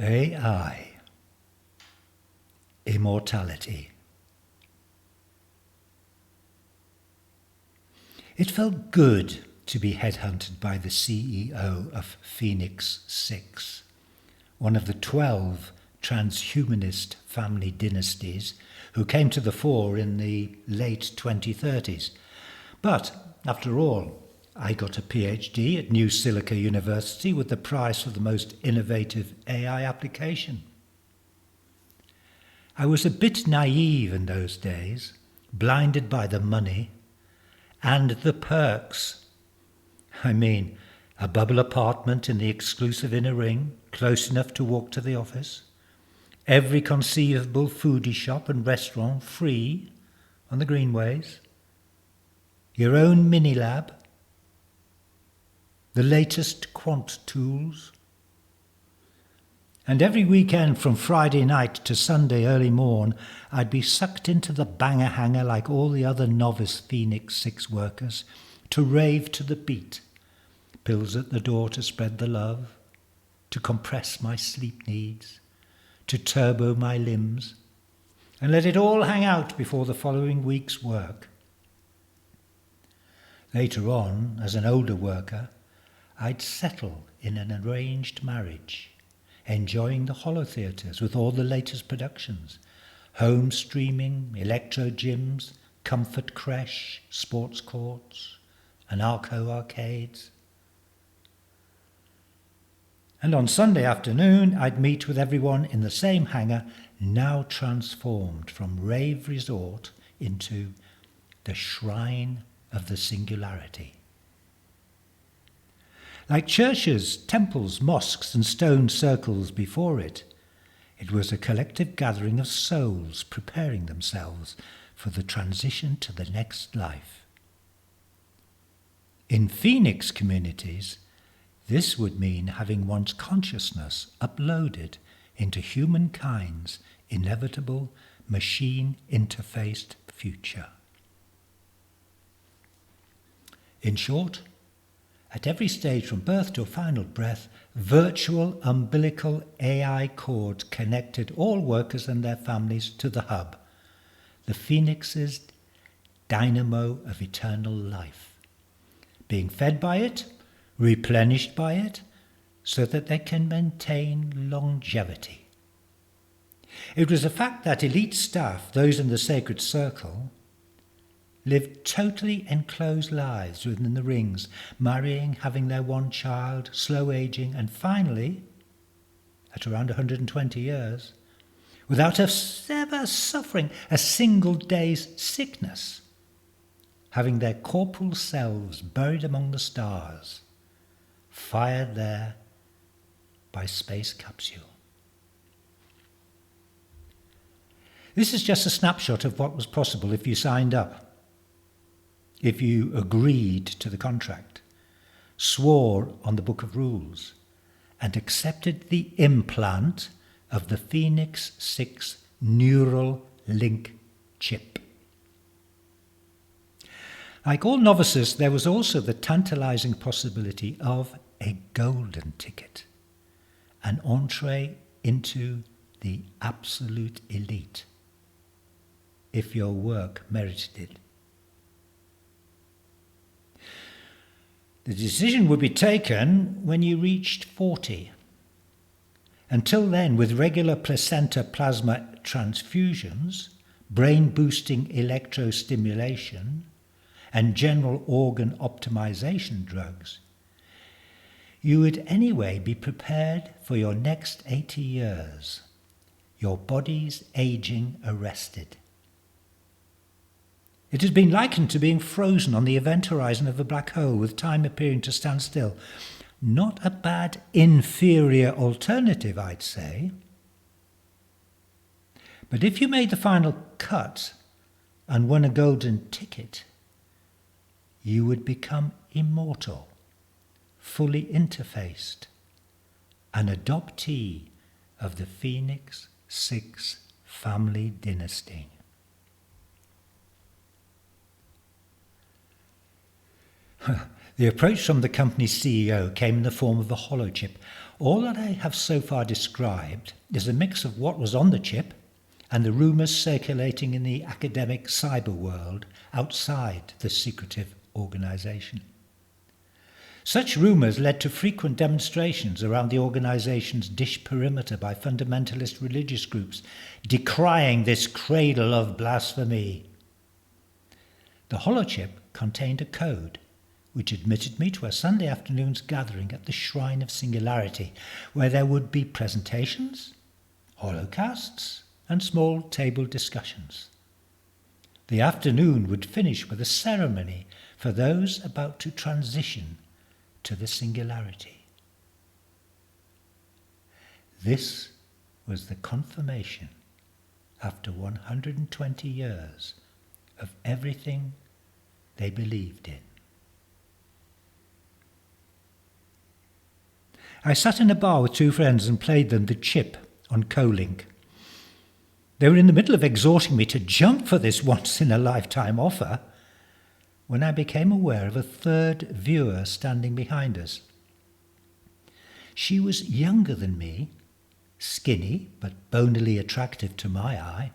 AI, immortality. It felt good to be headhunted by the CEO of Phoenix 6, one of the 12 transhumanist family dynasties who came to the fore in the late 2030s. But, after all, I got a PhD at New Silica University with the prize for the most innovative AI application. I was a bit naive in those days, blinded by the money and the perks. I mean, a bubble apartment in the exclusive inner ring, close enough to walk to the office, every conceivable foodie shop and restaurant free on the greenways, your own mini-lab, the latest quant tools. And every weekend from Friday night to Sunday early morn, I'd be sucked into the banger hanger like all the other novice Phoenix 6 workers to rave to the beat. Pills at the door to spread the love, to compress my sleep needs, to turbo my limbs, and let it all hang out before the following week's work. Later on, as an older worker, I'd settle in an arranged marriage, enjoying the holotheatres with all the latest productions, home streaming, electro gyms, comfort creche, sports courts, anarcho arcades. And on Sunday afternoon, I'd meet with everyone in the same hangar, now transformed from rave resort into the shrine of the Singularity. Like churches, temples, mosques, and stone circles before it, it was a collective gathering of souls preparing themselves for the transition to the next life. In Phoenix communities, this would mean having one's consciousness uploaded into humankind's inevitable machine-interfaced future. In short, at every stage from birth to final breath, virtual umbilical AI cord connected all workers and their families to the hub, the Phoenix's dynamo of eternal life, being fed by it, replenished by it, so that they can maintain longevity. It was a fact that elite staff, those in the sacred circle, lived totally enclosed lives within the rings, marrying, having their one child, slow aging, and finally, at around 120 years, without ever suffering a single day's sickness, having their corporal selves buried among the stars, fired there by space capsule. This is just a snapshot of what was possible if you signed up, if you agreed to the contract, swore on the book of rules, and accepted the implant of the Phoenix 6 neural link chip. Like all novices, there was also the tantalizing possibility of a golden ticket, an entree into the absolute elite, if your work merited it. The decision would be taken when you reached 40. Until then, with regular placenta plasma transfusions, brain-boosting electrostimulation, and general organ optimization drugs, you would anyway be prepared for your next 80 years, your body's aging arrested. It has been likened to being frozen on the event horizon of a black hole with time appearing to stand still. Not a bad inferior alternative, I'd say. But if you made the final cut and won a golden ticket, you would become immortal, fully interfaced, an adoptee of the Phoenix 6 family dynasty. The approach from the company's CEO came in the form of a holochip. All that I have so far described is a mix of what was on the chip and the rumours circulating in the academic cyber world outside the secretive organisation. Such rumours led to frequent demonstrations around the organisation's dish perimeter by fundamentalist religious groups decrying this cradle of blasphemy. The holochip contained a code which admitted me to a Sunday afternoon's gathering at the Shrine of Singularity, where there would be presentations, holocasts, and small table discussions. The afternoon would finish with a ceremony for those about to transition to the Singularity. This was the confirmation, after 120 years, of everything they believed in. I sat in a bar with two friends and played them the chip on Co-Link. They were in the middle of exhorting me to jump for this once-in-a-lifetime offer when I became aware of a third viewer standing behind us. She was younger than me, skinny but bonily attractive to my eye.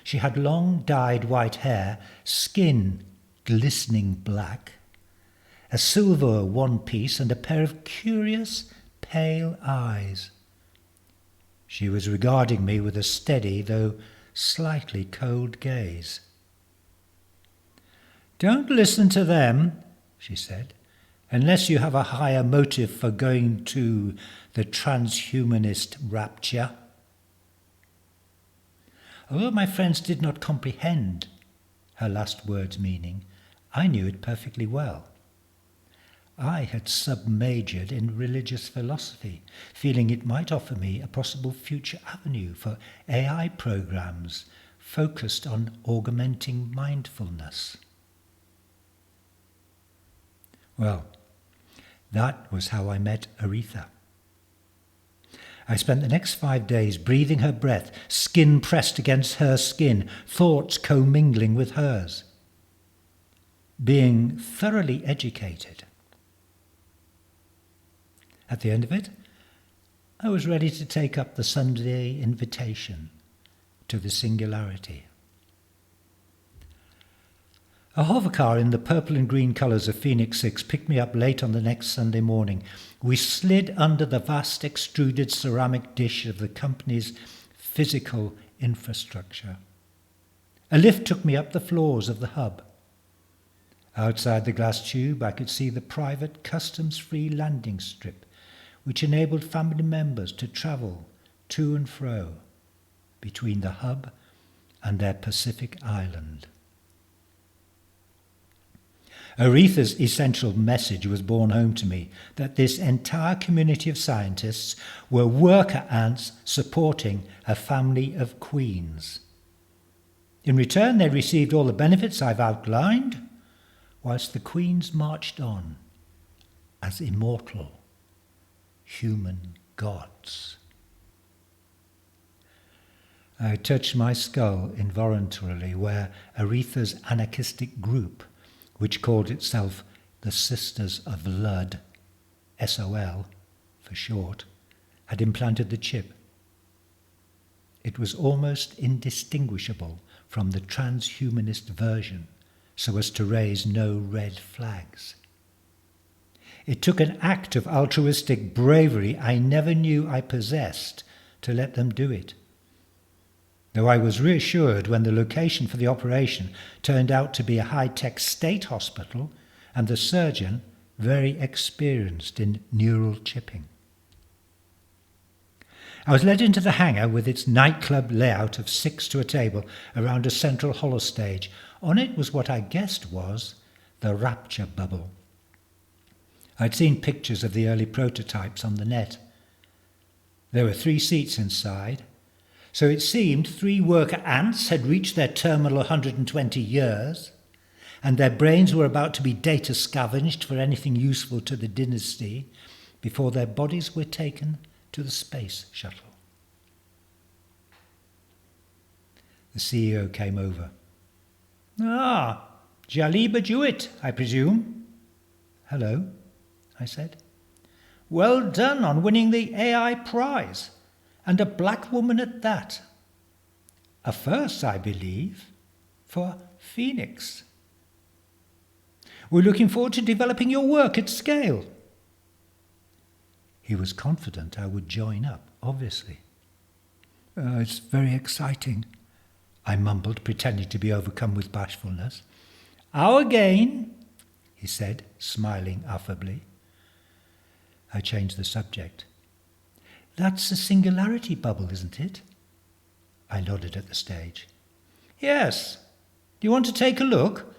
She had long dyed white hair, skin glistening black, a silver one-piece and a pair of curious pale eyes. She was regarding me with a steady, though slightly cold gaze. "Don't listen to them," she said, "unless you have a higher motive for going to the transhumanist rapture." Although my friends did not comprehend her last word's meaning, I knew it perfectly well. I had sub-majored in religious philosophy, feeling it might offer me a possible future avenue for AI programs focused on augmenting mindfulness. Well, that was how I met Aretha. I spent the next 5 days breathing her breath, skin pressed against her skin, thoughts commingling with hers, being thoroughly educated. At the end of it, I was ready to take up the Sunday invitation to the Singularity. A hovercar in the purple and green colours of Phoenix 6 picked me up late on the next Sunday morning. We slid under the vast extruded ceramic dish of the company's physical infrastructure. A lift took me up the floors of the hub. Outside the glass tube, I could see the private customs-free landing strip, which enabled family members to travel to and fro between the hub and their Pacific island. Aretha's essential message was borne home to me that this entire community of scientists were worker ants supporting a family of queens. In return, they received all the benefits I've outlined, whilst the queens marched on as immortal human gods. I touched my skull involuntarily where Aretha's anarchistic group, which called itself the Sisters of Lud, SOL for short, had implanted the chip. It was almost indistinguishable from the transhumanist version, so as to raise no red flags. It took an act of altruistic bravery I never knew I possessed to let them do it, though I was reassured when the location for the operation turned out to be a high-tech state hospital and the surgeon very experienced in neural chipping. I was led into the hangar with its nightclub layout of 6 to a table around a central holostage. On it was what I guessed was the rapture bubble. I'd seen pictures of the early prototypes on the net. There were 3 seats inside, so it seemed 3 worker ants had reached their terminal 120 years, and their brains were about to be data scavenged for anything useful to the dynasty before their bodies were taken to the space shuttle. The CEO came over. "Ah, Jalib Jewett, I presume?" "Hello," I said. "Well done on winning the AI prize, and a black woman at that. A first, I believe, for Phoenix. We're looking forward to developing your work at scale." He was confident I would join up, obviously. "It's very exciting," I mumbled, pretending to be overcome with bashfulness. "Our gain," he said, smiling affably. I changed the subject. "That's the Singularity bubble, isn't it?" I nodded at the stage. "Yes. Do you want to take a look?"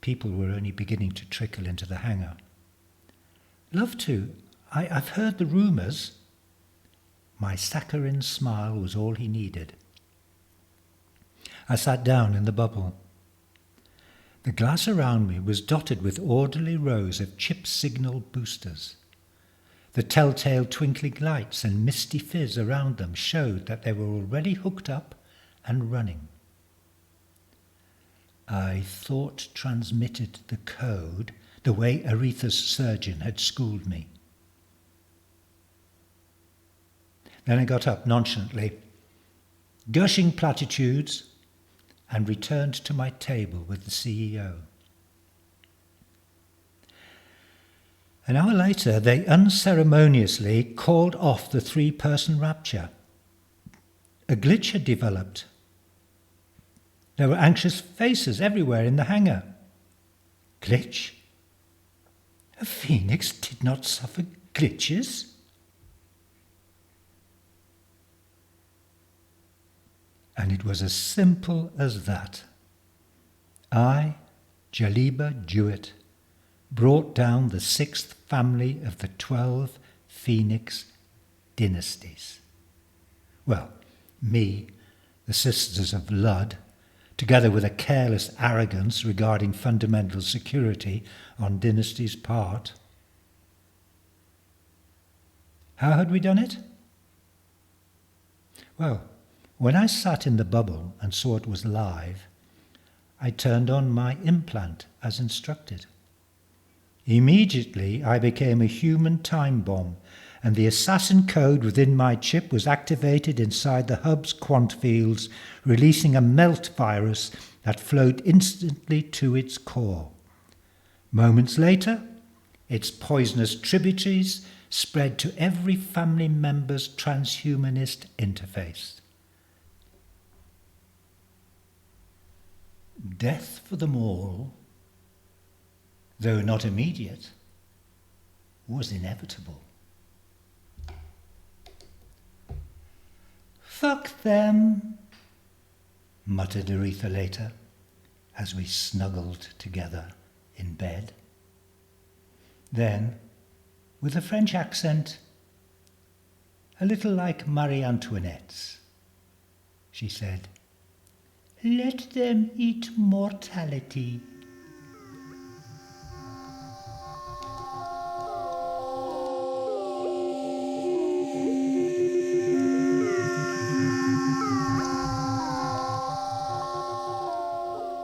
People were only beginning to trickle into the hangar. "Love to. I've heard the rumours." My saccharine smile was all he needed. I sat down in the bubble. The glass around me was dotted with orderly rows of chip signal boosters. The telltale twinkling lights and misty fizz around them showed that they were already hooked up and running. I thought transmitted the code the way Aretha's surgeon had schooled me. Then I got up nonchalantly, gushing platitudes, and returned to my table with the CEO. An hour later, they unceremoniously called off the three-person rapture. A glitch had developed. There were anxious faces everywhere in the hangar. Glitch? A phoenix did not suffer glitches? And it was as simple as that. I, Jaliba Jewett, brought down the sixth family of the 12 Phoenix dynasties. Well, me, the Sisters of Lud, together with a careless arrogance regarding fundamental security on Dynasty's part. How had we done it? Well, when I sat in the bubble and saw it was live, I turned on my implant as instructed. Immediately I became a human time bomb, and the assassin code within my chip was activated inside the hub's quant fields, releasing a melt virus that flowed instantly to its core. Moments later, its poisonous tributaries spread to every family member's transhumanist interface. Death for them all, though not immediate, was inevitable. "Fuck them," muttered Aretha later, as we snuggled together in bed. Then, with a French accent, a little like Marie Antoinette's, she said, "Let them eat mortality."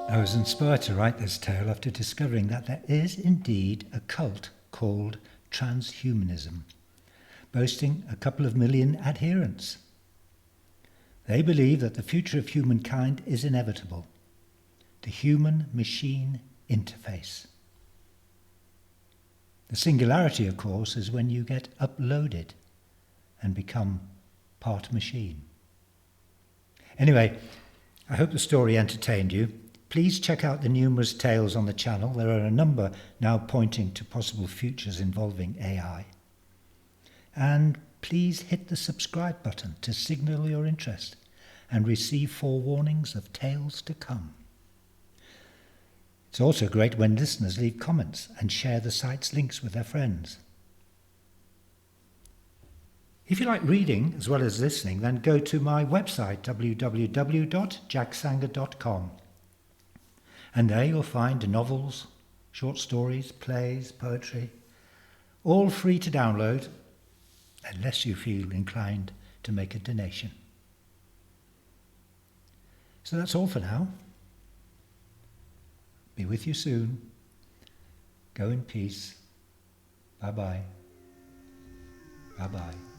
I was inspired to write this tale after discovering that there is indeed a cult called transhumanism, boasting a couple of million adherents. They believe that the future of humankind is inevitable, the human-machine interface. The singularity, of course, is when you get uploaded and become part machine. Anyway, I hope the story entertained you. Please check out the numerous tales on the channel. There are a number now pointing to possible futures involving AI. And please hit the subscribe button to signal your interest and receive forewarnings of tales to come. It's also great when listeners leave comments and share the site's links with their friends. If you like reading as well as listening, then go to my website, www.jacksanger.com. And there you'll find novels, short stories, plays, poetry, all free to download, unless you feel inclined to make a donation. So that's all for now. Be with you soon. Go in peace. Bye-bye. Bye-bye.